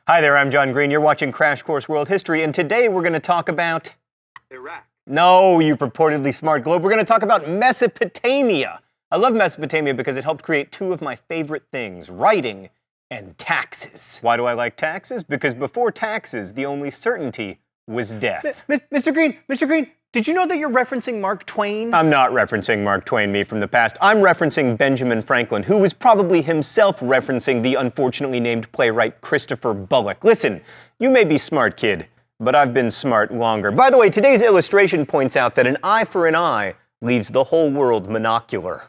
Hi there, I'm John Green. You're watching Crash Course World History, and today we're going to talk about... Iraq. No, you purportedly smart globe. We're going to talk about Mesopotamia. I love Mesopotamia because it helped create two of my favorite things, writing and taxes. Why do I like taxes? Because before taxes, the only certainty was death. Mr. Green, did you know that you're referencing Mark Twain? I'm not referencing Mark Twain, me from the past. I'm referencing Benjamin Franklin, who was probably himself referencing the unfortunately named playwright Christopher Bullock. Listen, you may be smart, kid, but I've been smart longer. By the way, today's illustration points out that an eye for an eye leaves the whole world monocular.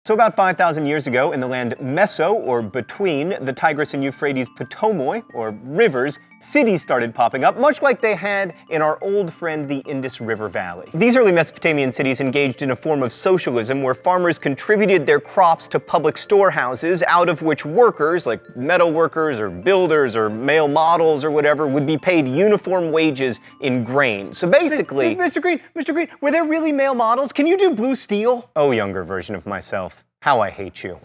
So about 5,000 years ago, in the land Meso, or between the Tigris and Euphrates Potomoi, or rivers, cities started popping up, much like they had in our old friend the Indus River Valley. These early Mesopotamian cities engaged in a form of socialism where farmers contributed their crops to public storehouses, out of which workers, like metal workers or builders or male models or whatever, would be paid uniform wages in grain. So basically... Mr. Green, were there really male models? Can you do blue steel? Oh, younger version of myself. How I hate you.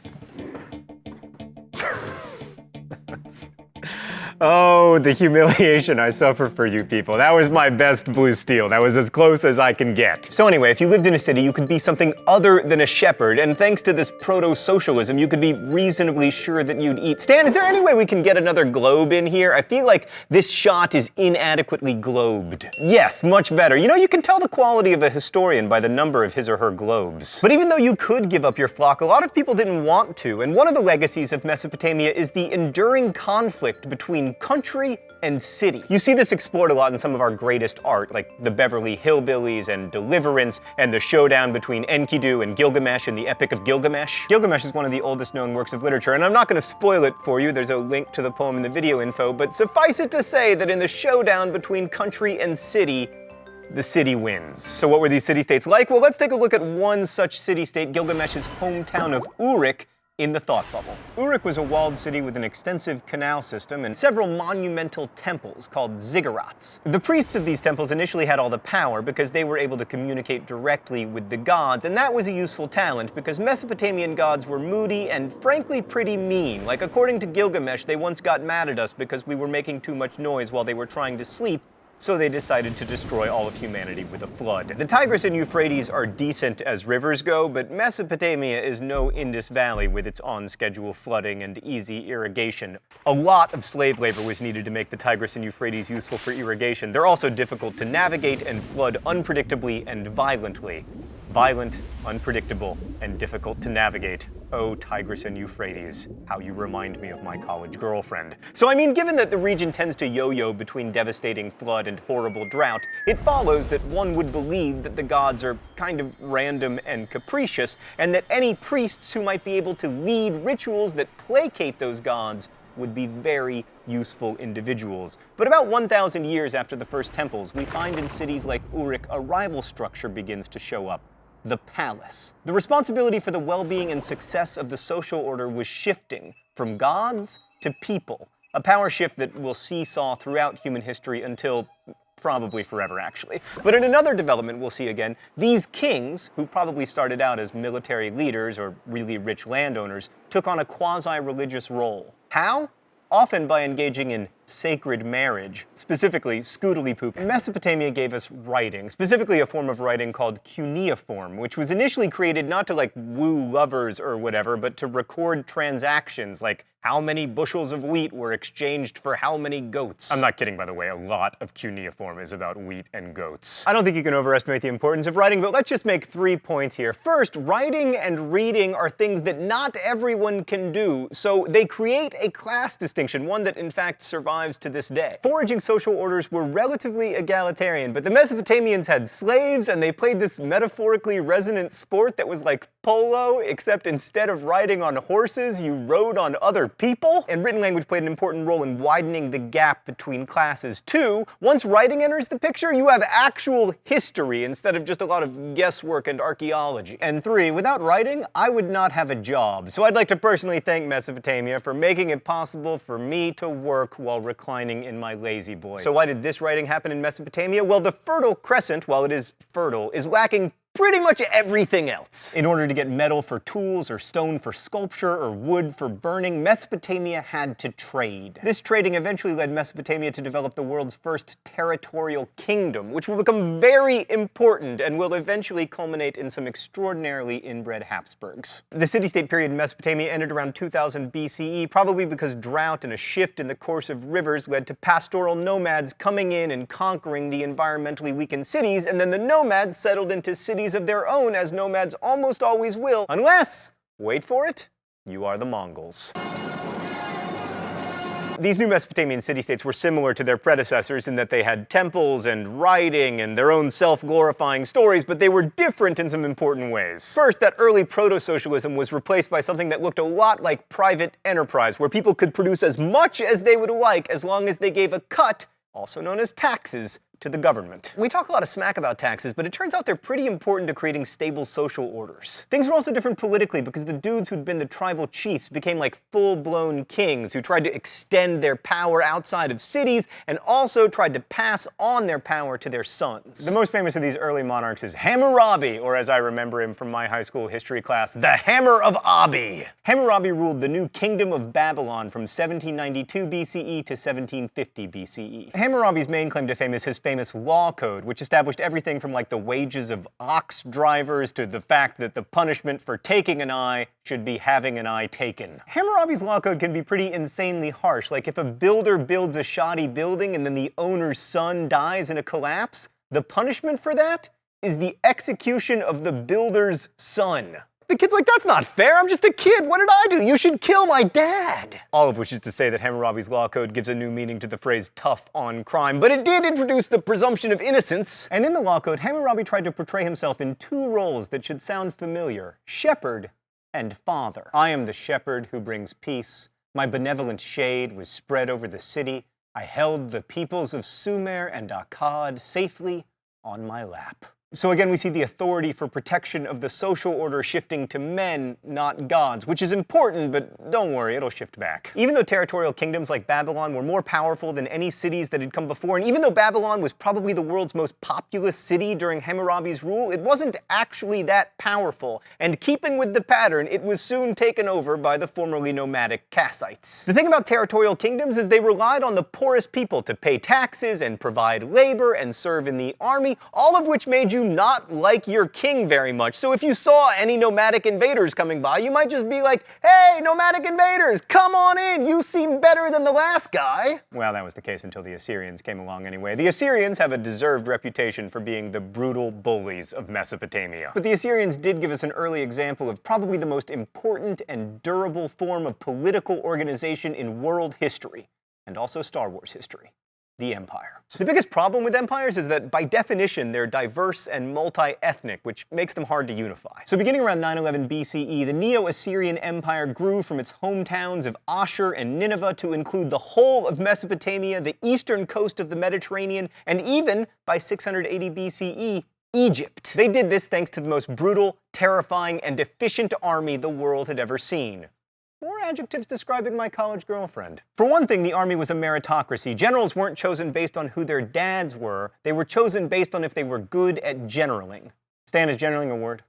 Oh, the humiliation I suffer for you people. That was my best blue steel. That was as close as I can get. So anyway, if you lived in a city, you could be something other than a shepherd, and thanks to this proto-socialism, you could be reasonably sure that you'd eat. Stan, is there any way we can get another globe in here? I feel like this shot is inadequately globed. Yes, much better. You know, you can tell the quality of a historian by the number of his or her globes. But even though you could give up your flock, a lot of people didn't want to, and one of the legacies of Mesopotamia is the enduring conflict between country and city. You see this explored a lot in some of our greatest art, like the Beverly Hillbillies and Deliverance, and the showdown between Enkidu and Gilgamesh in the Epic of Gilgamesh. Gilgamesh is one of the oldest known works of literature, and I'm not going to spoil it for you. There's a link to the poem in the video info, but suffice it to say that in the showdown between country and city, the city wins. So what were these city-states like? Well, let's take a look at one such city-state, Gilgamesh's hometown of Uruk, in the thought bubble. Uruk was a walled city with an extensive canal system and several monumental temples called ziggurats. The priests of these temples initially had all the power because they were able to communicate directly with the gods, and that was a useful talent because Mesopotamian gods were moody and frankly pretty mean. Like, according to Gilgamesh, they once got mad at us because we were making too much noise while they were trying to sleep, so they decided to destroy all of humanity with a flood. The Tigris and Euphrates are decent as rivers go, but Mesopotamia is no Indus Valley with its on-schedule flooding and easy irrigation. A lot of slave labor was needed to make the Tigris and Euphrates useful for irrigation. They're also difficult to navigate and flood unpredictably and violently. Violent, unpredictable, and difficult to navigate. Oh, Tigris and Euphrates, how you remind me of my college girlfriend. So I mean, given that the region tends to yo-yo between devastating flood and horrible drought, it follows that one would believe that the gods are kind of random and capricious, and that any priests who might be able to lead rituals that placate those gods would be very useful individuals. But about 1,000 years after the first temples, we find in cities like Uruk a rival structure begins to show up. The palace. The responsibility for the well-being and success of the social order was shifting from gods to people, a power shift that will seesaw throughout human history until probably forever, actually. But in another development we'll see again, these kings, who probably started out as military leaders or really rich landowners, took on a quasi-religious role. How? Often by engaging in sacred marriage, specifically scoodly-poop. Mesopotamia gave us writing, specifically a form of writing called cuneiform, which was initially created not to like woo lovers or whatever, but to record transactions like how many bushels of wheat were exchanged for how many goats. I'm not kidding, by the way, a lot of cuneiform is about wheat and goats. I don't think you can overestimate the importance of writing, but let's just make 3 points here. First, writing and reading are things that not everyone can do, so they create a class distinction, one that in fact survives to this day. Foraging social orders were relatively egalitarian, but the Mesopotamians had slaves and they played this metaphorically resonant sport that was like polo, except instead of riding on horses, you rode on other people. And written language played an important role in widening the gap between classes. 2, once writing enters the picture, you have actual history instead of just a lot of guesswork and archaeology. And 3, without writing, I would not have a job. So I'd like to personally thank Mesopotamia for making it possible for me to work while reclining in my lazy boy. So why did this writing happen in Mesopotamia? Well, the Fertile Crescent, while it is fertile, is lacking pretty much everything else. In order to get metal for tools, or stone for sculpture, or wood for burning, Mesopotamia had to trade. This trading eventually led Mesopotamia to develop the world's first territorial kingdom, which will become very important and will eventually culminate in some extraordinarily inbred Habsburgs. The city-state period in Mesopotamia ended around 2000 BCE, probably because drought and a shift in the course of rivers led to pastoral nomads coming in and conquering the environmentally weakened cities, and then the nomads settled into cities of their own, as nomads almost always will, unless, wait for it, you are the Mongols. These new Mesopotamian city-states were similar to their predecessors in that they had temples and writing and their own self-glorifying stories, but they were different in some important ways. First, that early proto-socialism was replaced by something that looked a lot like private enterprise, where people could produce as much as they would like as long as they gave a cut, also known as taxes, to the government. We talk a lot of smack about taxes, but it turns out they're pretty important to creating stable social orders. Things were also different politically because the dudes who'd been the tribal chiefs became like full-blown kings who tried to extend their power outside of cities and also tried to pass on their power to their sons. The most famous of these early monarchs is Hammurabi, or as I remember him from my high school history class, the Hammer of Abi. Hammurabi ruled the new kingdom of Babylon from 1792 BCE to 1750 BCE. Hammurabi's main claim to fame is his famous law code, which established everything from like the wages of ox drivers to the fact that the punishment for taking an eye should be having an eye taken. Hammurabi's law code can be pretty insanely harsh, like if a builder builds a shoddy building and then the owner's son dies in a collapse, the punishment for that is the execution of the builder's son. The kid's like, that's not fair, I'm just a kid, what did I do? You should kill my dad! All of which is to say that Hammurabi's law code gives a new meaning to the phrase tough on crime, but it did introduce the presumption of innocence. And in the law code, Hammurabi tried to portray himself in two roles that should sound familiar: shepherd and father. I am the shepherd who brings peace. My benevolent shade was spread over the city. I held the peoples of Sumer and Akkad safely on my lap. So again, we see the authority for protection of the social order shifting to men, not gods, which is important, but don't worry, it'll shift back. Even though territorial kingdoms like Babylon were more powerful than any cities that had come before, and even though Babylon was probably the world's most populous city during Hammurabi's rule, it wasn't actually that powerful, and keeping with the pattern, it was soon taken over by the formerly nomadic Kassites. The thing about territorial kingdoms is they relied on the poorest people to pay taxes and provide labor and serve in the army, all of which made you not like your king very much. So if you saw any nomadic invaders coming by, you might just be like, hey, nomadic invaders, come on in, you seem better than the last guy. Well, that was the case until the Assyrians came along anyway. The Assyrians have a deserved reputation for being the brutal bullies of Mesopotamia. But the Assyrians did give us an early example of probably the most important and durable form of political organization in world history, and also Star Wars history: the empire. So the biggest problem with empires is that by definition they're diverse and multi-ethnic, which makes them hard to unify. So beginning around 911 BCE, the Neo-Assyrian Empire grew from its hometowns of Ashur and Nineveh to include the whole of Mesopotamia, the eastern coast of the Mediterranean, and even, by 680 BCE, Egypt. They did this thanks to the most brutal, terrifying, and efficient army the world had ever seen. More adjectives describing my college girlfriend. For one thing, the army was a meritocracy. Generals weren't chosen based on who their dads were. They were chosen based on if they were good at generaling. Stan, is generaling a word?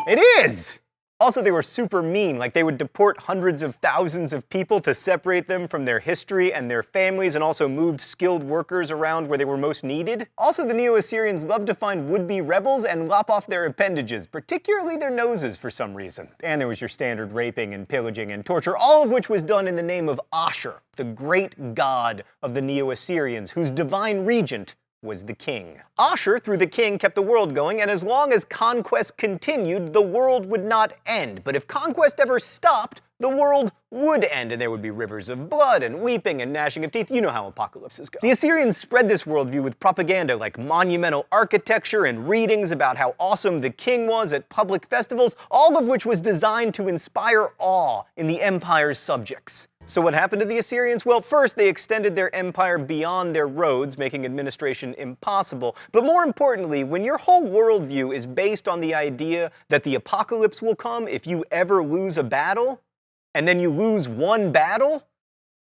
It is! Also, they were super mean, like they would deport hundreds of thousands of people to separate them from their history and their families, and also moved skilled workers around where they were most needed. Also, the Neo-Assyrians loved to find would-be rebels and lop off their appendages, particularly their noses for some reason. And there was your standard raping and pillaging and torture, all of which was done in the name of Ashur, the great god of the Neo-Assyrians, whose divine regent was the king. Ashur, through the king, kept the world going, and as long as conquest continued, the world would not end. But if conquest ever stopped, the world would end, and there would be rivers of blood and weeping and gnashing of teeth. You know how apocalypses go. The Assyrians spread this worldview with propaganda like monumental architecture and readings about how awesome the king was at public festivals, all of which was designed to inspire awe in the empire's subjects. So what happened to the Assyrians? Well, first, they extended their empire beyond their roads, making administration impossible. But more importantly, when your whole worldview is based on the idea that the apocalypse will come if you ever lose a battle, and then you lose one battle,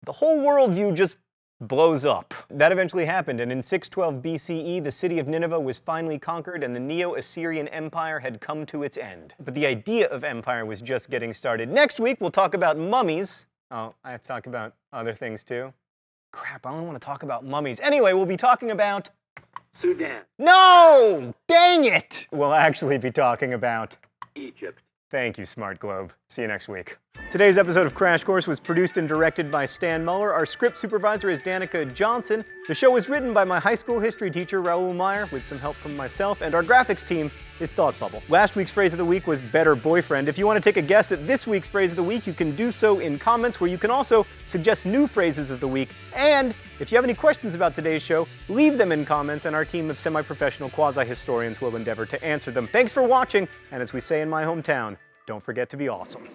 the whole worldview just blows up. That eventually happened, and in 612 BCE, the city of Nineveh was finally conquered and the Neo-Assyrian Empire had come to its end. But the idea of empire was just getting started. Next week, we'll talk about mummies. Oh, I have to talk about other things too. Crap, I only want to talk about mummies. Anyway, we'll be talking about Sudan, No! Dang it! We'll actually be talking about Egypt. Thank you, Smart Globe. See you next week. Today's episode of Crash Course was produced and directed by Stan Muller. Our script supervisor is Danica Johnson. The show was written by my high school history teacher, Raoul Meyer, with some help from myself, and our graphics team is Thought Bubble. Last week's phrase of the week was better boyfriend. If you want to take a guess at this week's phrase of the week, you can do so in comments, where you can also suggest new phrases of the week. And if you have any questions about today's show, leave them in comments, and our team of semi-professional quasi-historians will endeavor to answer them. Thanks for watching, and as we say in my hometown, don't forget to be awesome.